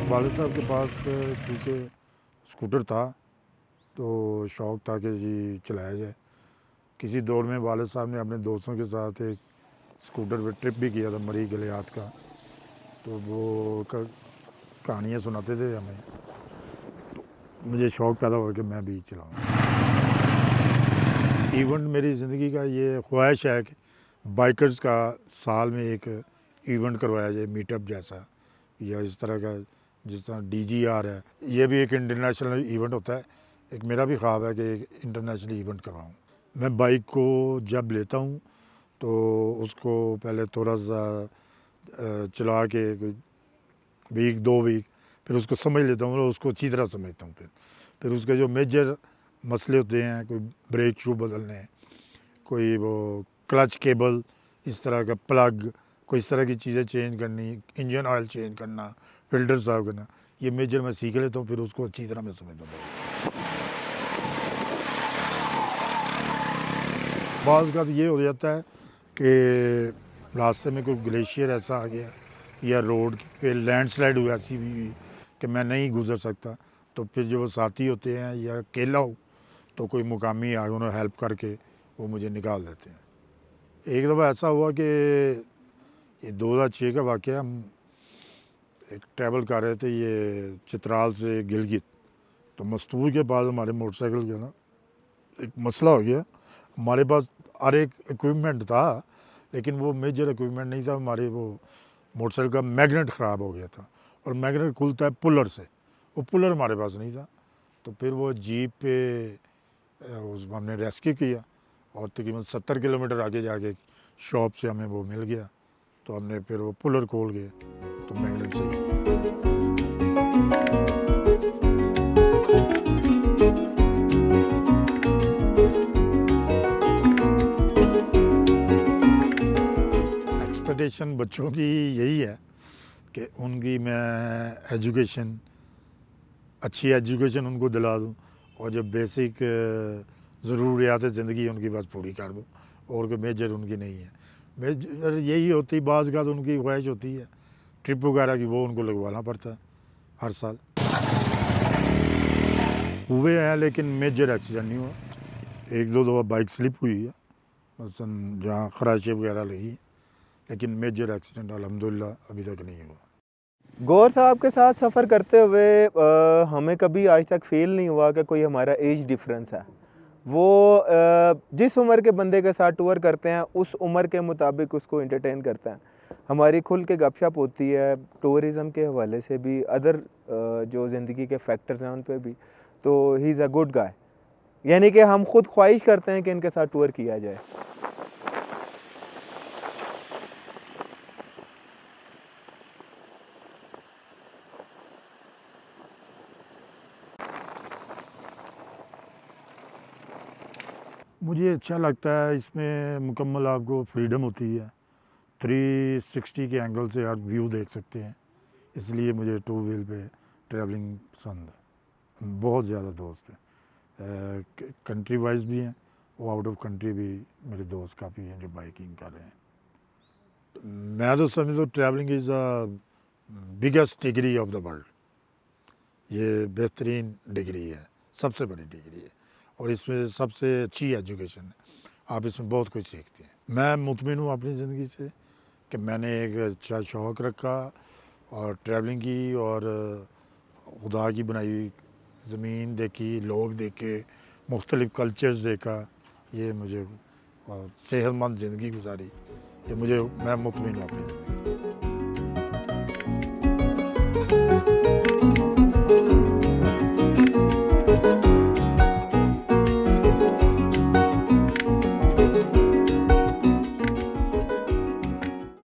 वालिद साहब के पास चूँकि स्कूटर था तो शौक़ था कि जी चलाया जाए। किसी दौर में वालिद साहब ने अपने दोस्तों के साथ एक स्कूटर पे ट्रिप भी किया था मरी गलियात का, तो वो कहानियाँ सुनाते थे हमें, तो मुझे शौक़ पैदा हुआ कि मैं भी चलाऊँ। इवेंट मेरी ज़िंदगी का ये ख्वाहिश है कि बाइकर्स का साल में एक इवेंट करवाया जाए, मीटअप जैसा, या इस तरह का जिस तरह DGR है, ये भी एक इंटरनेशनल इवेंट होता है। एक मेरा भी ख्वाब है कि एक इंटरनेशनल इवेंट करवाऊँ। मैं बाइक को जब लेता हूँ तो उसको पहले थोड़ा सा चला के कोई वीक 2 वीक फिर उसको समझ लेता हूँ और उसको अच्छी तरह समझता हूँ। फिर उसके जो मेजर मसले होते हैं, कोई ब्रेक शू बदलने, कोई वो क्लच केबल, इस तरह का प्लग, कोई इस तरह की चीज़ें चेंज करनी, इंजन ऑयल चेंज करना, फिल्टर साफ़ करना, ये मेजर मैं सीख लेता हूँ, फिर उसको अच्छी तरह मैं समझता हूँ। बाज़ का तो ये हो जाता है कि रास्ते में कोई ग्लेशियर ऐसा आ गया या रोड पे लैंडस्लाइड हुई ऐसी भी कि मैं नहीं गुज़र सकता, तो फिर जो वो साथी होते हैं या अकेला हो तो कोई मुकामी आ उन्हें हेल्प करके वो मुझे निकाल देते हैं। एक दफ़ा ऐसा हुआ कि ये 2006 का वाक़या, हम एक ट्रैवल कर रहे थे ये चित्राल से गिलगित, तो मस्तूर के पास हमारे मोटरसाइकिल का ना एक मसला हो गया। हमारे पास हर एक इक्विपमेंट था लेकिन वो मेजर इक्विपमेंट नहीं था। हमारे वो मोटरसाइकिल का मैग्नेट ख़राब हो गया था और मैग्नेट खुलता है पुलर से, वो पुलर हमारे पास नहीं था। तो फिर वो जीप पे उस हमने रेस्क्यू किया और तकरीबन 70 किलोमीटर आगे जाके शॉप से हमें वो मिल गया, तो हमने फिर वो पुलर खोल के तो मैग्नेट सही किया। एक्सपेक्टेशन बच्चों की यही है कि उनकी मैं एजुकेशन, अच्छी एजुकेशन उनको दिला दूँ और जो बेसिक ज़रूरियात ज़िंदगी उनकी बस पूरी कर दूँ, और कोई मेजर उनकी नहीं है। मेजर यही होती, बाज़ का तो उनकी ख्वाहिश होती है ट्रिप वगैरह की, वो उनको लगवाना पड़ता है हर साल। हुए हैं लेकिन मेजर एक्सीडेंट नहीं हुआ। 1-2 दफ़ा बाइक स्लिप हुई है मसलन जहाँ खराशे वगैरह लगी, लेकिन मेजर एक्सीडेंट अल्हम्दुलिल्लाह अभी तक नहीं हुआ। गौहर साहब के साथ सफ़र करते हुए हमें कभी आज तक फ़ील नहीं हुआ कि कोई हमारा एज डिफरेंस है। वो जिस उम्र के बंदे के साथ टूर करते हैं उस उम्र के मुताबिक उसको एंटरटेन करते हैं। हमारी खुल के गपशप होती है, टूरिज़म के हवाले से भी, अदर जो ज़िंदगी के फैक्टर्स हैं उन पे भी। तो he is a good guy, यानी कि हम खुद ख्वाहिश करते हैं कि इनके साथ टूर किया जाए। मुझे अच्छा लगता है, इसमें मुकम्मल आपको फ्रीडम होती है, 360 के एंगल से आप व्यू देख सकते हैं, इसलिए मुझे टू व्हील पे ट्रैवलिंग पसंद है। बहुत ज़्यादा दोस्त हैं, कंट्री वाइज भी हैं, वो आउट ऑफ कंट्री भी मेरे दोस्त काफ़ी हैं जो बाइकिंग कर रहे हैं। मैं तो समझता हूँ travelling is the biggest degree of the world. ये बेहतरीन डिग्री है, सबसे बड़ी डिग्री है और इसमें सबसे अच्छी एजुकेशन है। आप इसमें बहुत कुछ सीखते हैं। मैं मुतमिन हूँ अपनी ज़िंदगी से कि मैंने एक अच्छा शौक़ रखा और ट्रैवलिंग की और खुदा की बनाई हुई ज़मीन देखी, लोग देखे, मुख्तलिफ़ कल्चर्स देखा, ये मुझे सेहतमंद ज़िंदगी गुजारी, ये मैं मुतमिन हूँ अपनी ज़िंदगी।